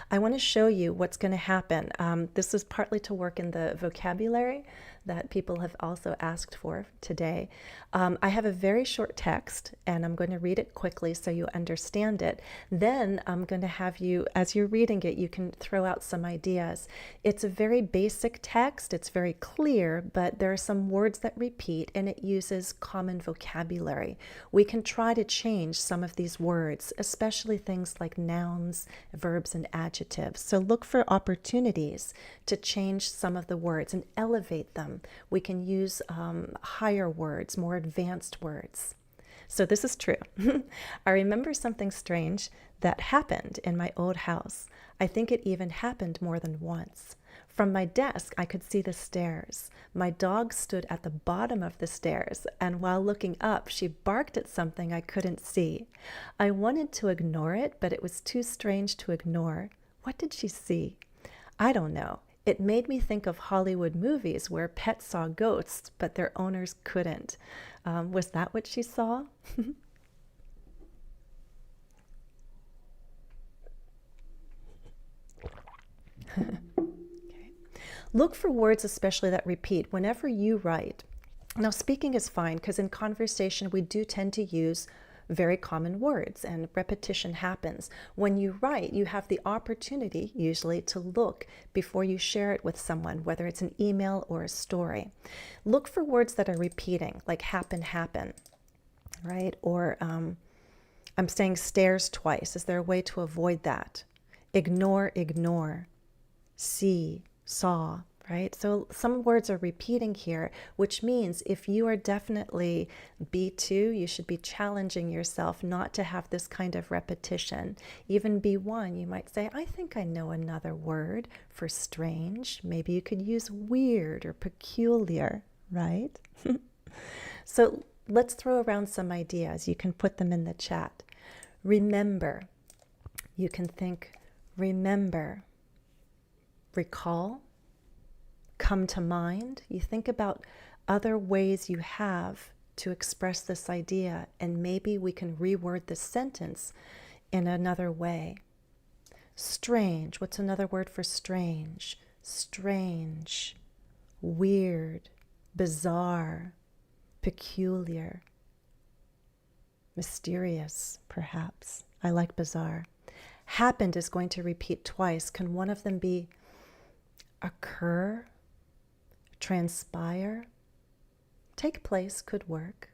I want to show you what's going to happen. This is partly to work in the vocabulary that people have also asked for today. I have a very short text, and I'm going to read it quickly so you understand it. Then I'm going to have you, as you're reading it, you can throw out some ideas. It's a very basic text. It's very clear, but there are some words that repeat, and it uses common vocabulary. We can try to change some of these words, especially things like nouns, verbs, and adjectives. So look for opportunities to change some of the words and elevate them. We can use higher words, more advanced words. So this is true. I remember something strange that happened in my old house. I think it even happened more than once. From my desk, I could see the stairs. My dog stood at the bottom of the stairs, and while looking up, she barked at something I couldn't see. I wanted to ignore it, but it was too strange to ignore. What did she see? I don't know. It made me think of Hollywood movies where pets saw ghosts, but their owners couldn't. Was that what she saw? Okay. Look for words especially that repeat whenever you write. Now, speaking is fine because in conversation we do tend to use very common words and repetition happens. When you write, you have the opportunity usually to look before you share it with someone, whether it's an email or a story. Look for words that are repeating, like happen, happen, right? Or I'm saying stairs twice. Is there a way to avoid that? Ignore, ignore. See, saw, right? So some words are repeating here, which means if you are definitely B2, you should be challenging yourself not to have this kind of repetition. Even B1, you might say, I think I know another word for strange. Maybe you could use weird or peculiar, right? So let's throw around some ideas. You can put them in the chat. Remember. You can think, remember. Recall, come to mind. You think about other ways you have to express this idea, and maybe we can reword the sentence in another way. Strange. What's another word for strange? Strange, weird, bizarre, peculiar, mysterious, perhaps. I like bizarre. Happened is going to repeat twice. Can one of them be occur, transpire? Take place could work,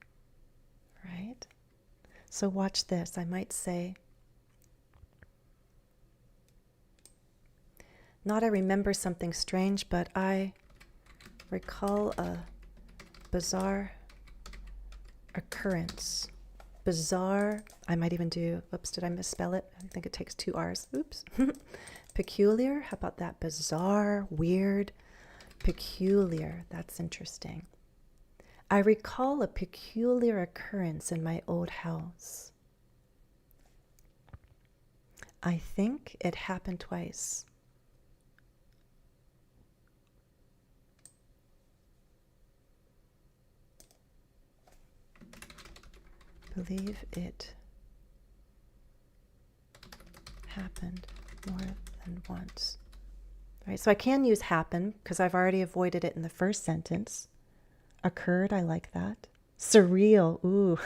right? So watch this. I might say, not I remember something strange, but I recall a bizarre occurrence. Bizarre, I might even do, oops, did I misspell it? I think it takes 2 R's. Oops. Peculiar, how about that? Bizarre, weird, peculiar. That's interesting. I recall a peculiar occurrence in my old house. I think it happened twice. Believe it happened more than once. All right, so I can use happen because I've already avoided it in the first sentence. Occurred, I like that. Surreal, ooh.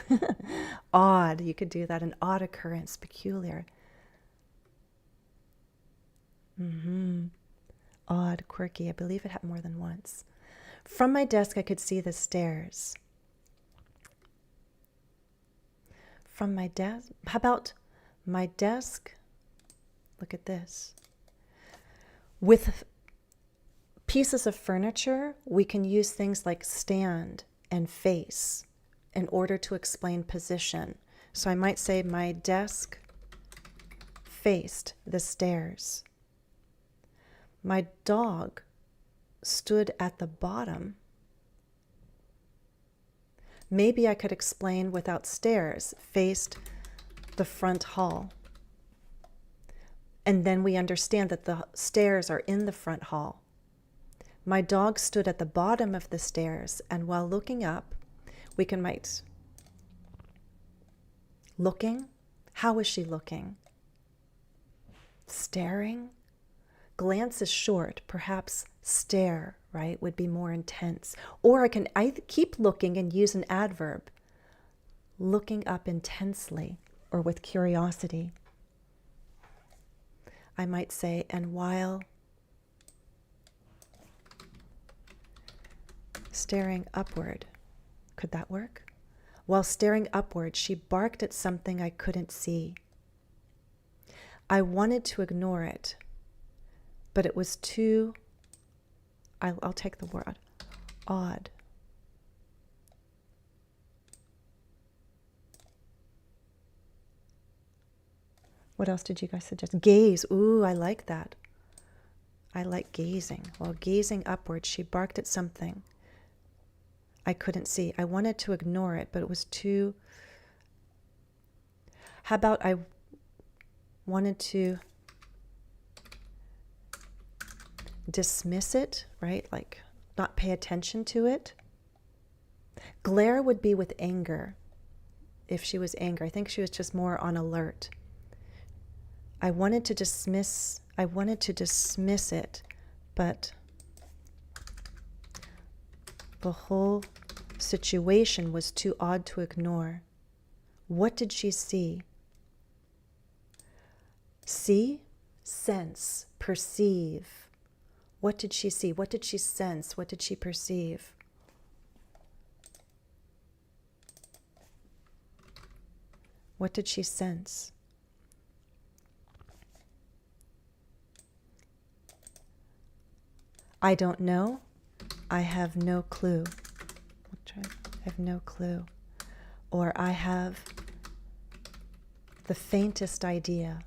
Odd, you could do that. An odd occurrence, peculiar. Odd, quirky. I believe it happened more than once. From my desk, I could see the stairs. From my desk, how about my desk? Look at this. With pieces of furniture, we can use things like stand and face in order to explain position. So I might say my desk faced the stairs. My dog stood at the bottom. Maybe I could explain without stairs, faced the front hall. And then we understand that the stairs are in the front hall. My dog stood at the bottom of the stairs, and while looking up, we can write, looking? How is she looking? Staring? Glance is short, perhaps stare, right, would be more intense. Or I can keep looking and use an adverb, looking up intensely or with curiosity. I might say, and while staring upward, could that work? While staring upward, she barked at something I couldn't see. I wanted to ignore it, but it was too, I'll take the word, odd. What else did you guys suggest? Gaze. Ooh, I like that. I like gazing. While gazing upward, she barked at something I couldn't see. I wanted to ignore it, but it was too... How about I wanted to dismiss it, right? Like not pay attention to it. Glare would be with anger. If she was angry, I think she was just more on alert. I wanted to dismiss it, but the whole situation was too odd to ignore. What did she see? See, sense, perceive. What did she see? What did she sense? What did she perceive? What did she sense? I don't know. I have no clue. I have no clue. Or I have the faintest idea.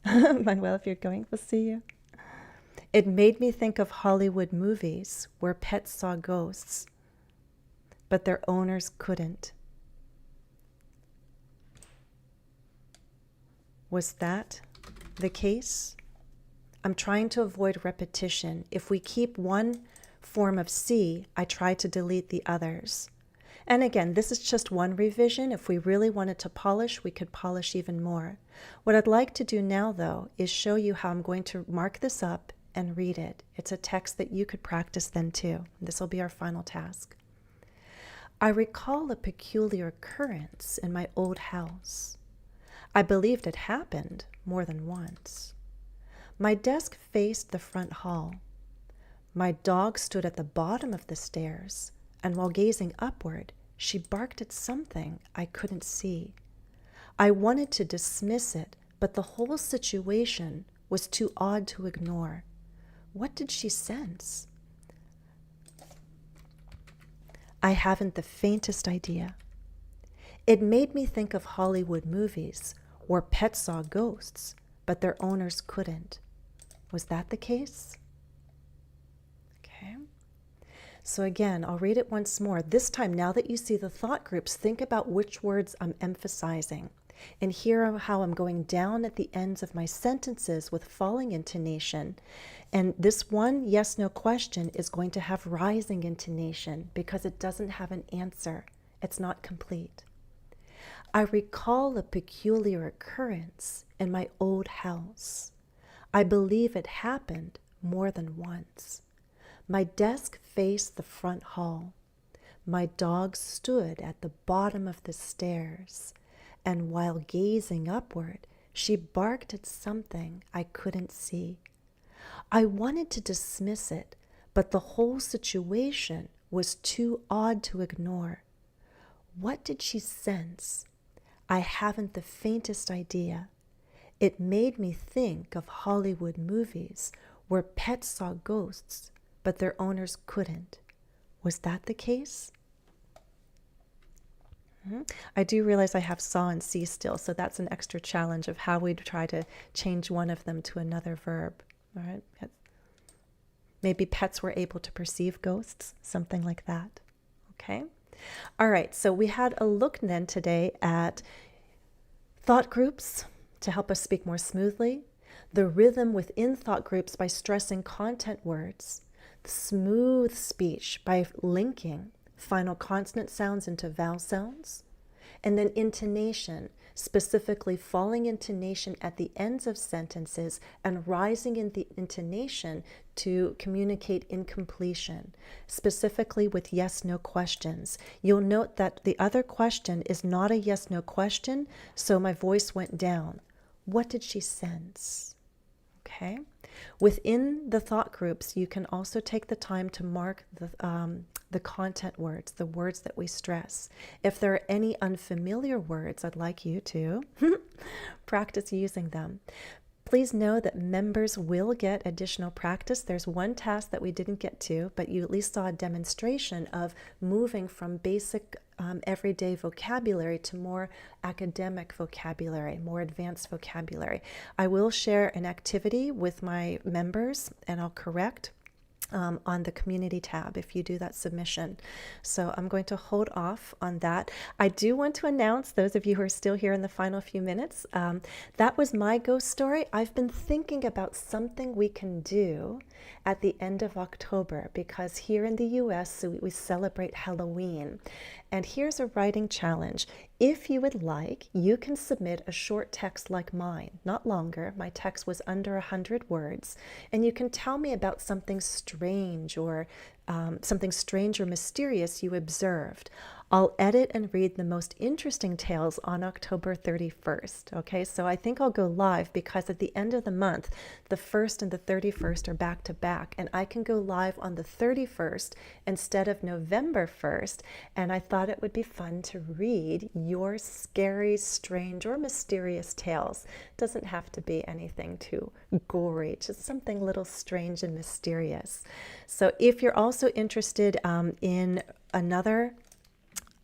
Manuel, if you're going, we'll see you. It made me think of Hollywood movies where pets saw ghosts, but their owners couldn't. Was that the case? I'm trying to avoid repetition. If we keep one form of see, I try to delete the others. And again, this is just one revision. If we really wanted to polish, we could polish even more. What I'd like to do now, though, is show you how I'm going to mark this up and read it. It's a text that you could practice then too. This will be our final task. I recall a peculiar occurrence in my old house. I believed it happened more than once. My desk faced the front hall. My dog stood at the bottom of the stairs, and while gazing upward, she barked at something I couldn't see. I wanted to dismiss it, but the whole situation was too odd to ignore. What did she sense? I haven't the faintest idea. It made me think of Hollywood movies where pets saw ghosts, but their owners couldn't. Was that the case? Okay. So again, I'll read it once more. This time, now that you see the thought groups, think about which words I'm emphasizing. And here how I'm going down at the ends of my sentences with falling intonation. And this one yes, no question is going to have rising intonation because it doesn't have an answer. It's not complete. I recall a peculiar occurrence in my old house. I believe it happened more than once. My desk faced the front hall. My dog stood at the bottom of the stairs, and while gazing upward, she barked at something I couldn't see. I wanted to dismiss it, but the whole situation was too odd to ignore. What did she sense? I haven't the faintest idea. It made me think of Hollywood movies where pets saw ghosts, but their owners couldn't. Was that the case? I do realize I have saw and see still, so that's an extra challenge of how we'd try to change one of them to another verb. All right. Maybe pets were able to perceive ghosts, something like that. Okay. All right. So we had a look then today at thought groups to help us speak more smoothly, the rhythm within thought groups by stressing content words, the smooth speech by linking final consonant sounds into vowel sounds, and then intonation, specifically falling intonation at the ends of sentences and rising in the intonation to communicate incompletion, specifically with yes-no questions. You'll note that the other question is not a yes-no question, so my voice went down. What did she sense? Okay. Within the thought groups, you can also take the time to mark the content words, the words that we stress. If there are any unfamiliar words, I'd like you to practice using them. Please know that members will get additional practice. There's one task that we didn't get to, but you at least saw a demonstration of moving from basic everyday vocabulary to more academic vocabulary, more advanced vocabulary. I will share an activity with my members, and I'll correct on the community tab if you do that submission. So I'm going to hold off on that. I do want to announce, those of you who are still here in the final few minutes, that was my ghost story. I've been thinking about something we can do at the end of October, because here in the US we celebrate Halloween. And here's a writing challenge. If you would like, you can submit a short text like mine, not longer. My text was under 100 words. And you can tell me about something strange or mysterious you observed. I'll edit and read the most interesting tales on October 31st. Okay, so I think I'll go live because at the end of the month, the 1st and the 31st are back to back, and I can go live on the 31st instead of November 1st. And I thought it would be fun to read your scary, strange, or mysterious tales. It doesn't have to be anything too gory, just something little strange and mysterious. So if you're also interested in another,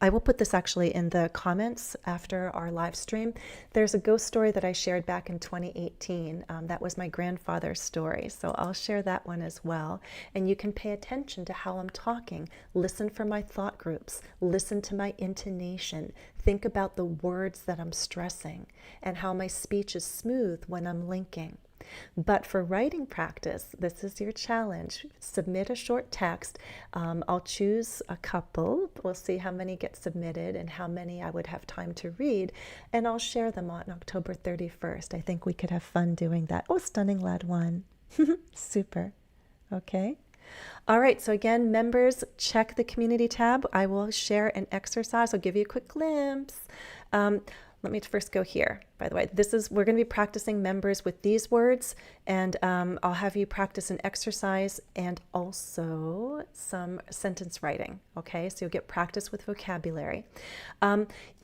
I will put this actually in the comments after our live stream. There's a ghost story that I shared back in 2018. That was my grandfather's story. So I'll share that one as well. And you can pay attention to how I'm talking. Listen for my thought groups. Listen to my intonation. Think about the words that I'm stressing and how my speech is smooth when I'm linking. But for writing practice, this is your challenge. Submit a short text. I'll choose a couple. We'll see how many get submitted and how many I would have time to read. And I'll share them on October 31st. I think we could have fun doing that. Oh, stunning lad one. Super. Okay. All right, so again, members, check the community tab. I will share an exercise. I'll give you a quick glimpse. Let me first go here. By the way, we're going to be practicing members with these words, and I'll have you practice an exercise and also some sentence writing, okay? So you'll get practice with vocabulary.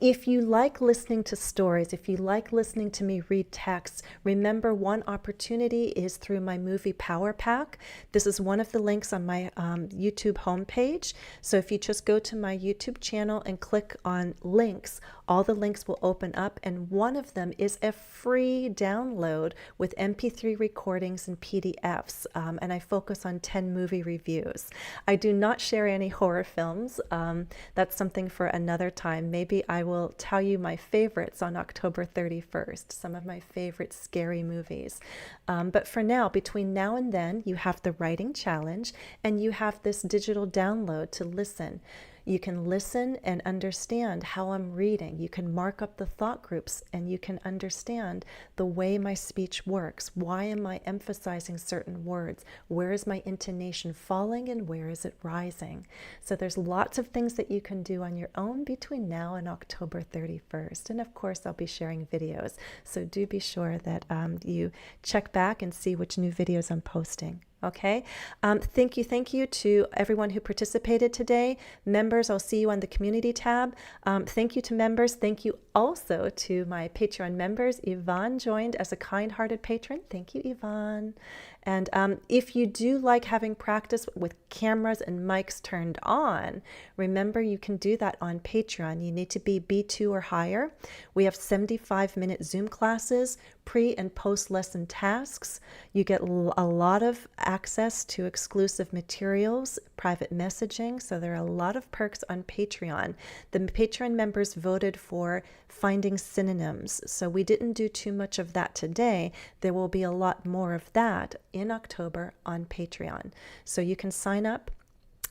If you like listening to stories, if you like listening to me read texts, remember one opportunity is through my movie Power Pack. This is one of the links on my YouTube homepage. So if you just go to my YouTube channel and click on links, all the links will open up, and one of them is a free download with MP3 recordings and PDFs, and I focus on 10 movie reviews. I do not share any horror films. That's something for another time. Maybe I will tell you my favorites on October 31st, some of my favorite scary movies. But for now, between now and then, you have the writing challenge and you have this digital download to listen. You can listen and understand how I'm reading. You can mark up the thought groups and you can understand the way my speech works. Why am I emphasizing certain words? Where is my intonation falling and where is it rising? So there's lots of things that you can do on your own between now and October 31st. And of course, I'll be sharing videos. So do be sure that you check back and see which new videos I'm posting. Okay. Thank you to everyone who participated today. Members, I'll see you on the community tab. Thank you to members. Thank you also to my Patreon members. Yvonne joined as a kind-hearted patron. Thank you, Yvonne. And if you do like having practice with cameras and mics turned on, remember you can do that on Patreon. You need to be B2 or higher. We have 75-minute Zoom classes, pre and post lesson tasks. You get a lot of access to exclusive materials, private messaging. So there are a lot of perks on Patreon. The Patreon members voted for finding synonyms. So we didn't do too much of that today. There will be a lot more of that in October on Patreon. So you can sign up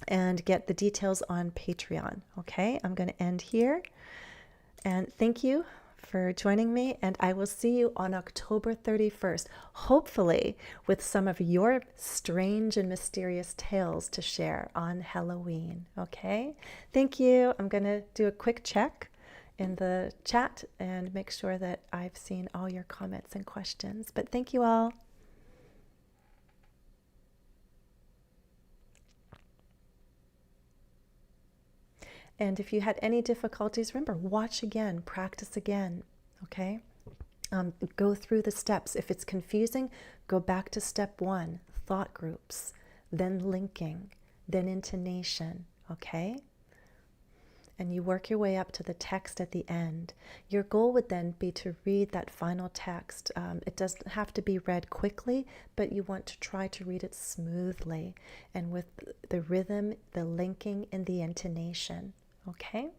and get the details on Patreon. Okay, I'm going to end here. And thank you for joining me, and I will see you on October 31st, hopefully with some of your strange and mysterious tales to share on Halloween. Okay, thank you. I'm going to do a quick check in the chat and make sure that I've seen all your comments and questions, but thank you all. And if you had any difficulties, remember, watch again, practice again, okay? Go through the steps. If it's confusing, go back to step 1, thought groups, then linking, then intonation, okay? And you work your way up to the text at the end. Your goal would then be to read that final text. It doesn't have to be read quickly, but you want to try to read it smoothly and with the rhythm, the linking, and the intonation. Okay?